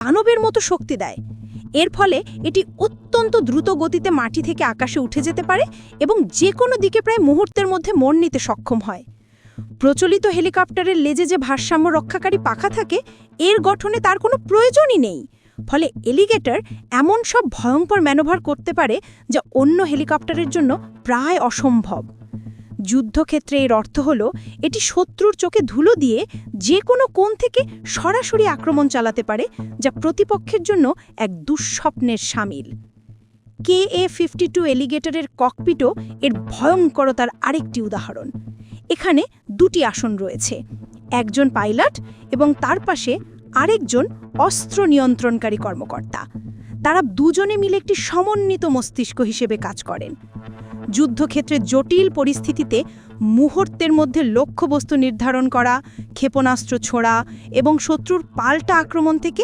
দানবের মতো শক্তি দেয়। এর ফলে এটি অত্যন্ত দ্রুত গতিতে মাটি থেকে আকাশে উঠে যেতে পারে এবং যে কোনো দিকে প্রায় মুহূর্তের মধ্যে মোড় নিতে সক্ষম হয়। প্রচলিত হেলিকপ্টারের লেজে যে ভারসাম্য রক্ষাকারী পাখা থাকে, এর গঠনে তার কোনো প্রয়োজনই নেই। ফলে এলিগেটর এমন সব ভয়ঙ্কর ম্যানোভার করতে পারে যা অন্য হেলিকপ্টারের জন্য প্রায় অসম্ভব। যুদ্ধক্ষেত্রে এর অর্থ হল এটি শত্রুর চোখে ধুলো দিয়ে যে কোনো কোণ থেকে সরাসরি আক্রমণ চালাতে পারে, যা প্রতিপক্ষের জন্য এক দুঃস্বপ্নের শামিল। KA-52 এলিগেটরের ককপিটও এর ভয়ঙ্করতার আরেকটি উদাহরণ। এখানে দুটি আসন রয়েছে, একজন পাইলট এবং তার পাশে আরেকজন অস্ত্র নিয়ন্ত্রণকারী কর্মকর্তা। তারা দুজনে মিলে একটি সমন্বিত মস্তিষ্ক হিসেবে কাজ করেন। যুদ্ধক্ষেত্রে জটিল পরিস্থিতিতে মুহূর্তের মধ্যে লক্ষ্যবস্তু নির্ধারণ করা, ক্ষেপণাস্ত্র ছোড়া এবং শত্রুর পাল্টা আক্রমণ থেকে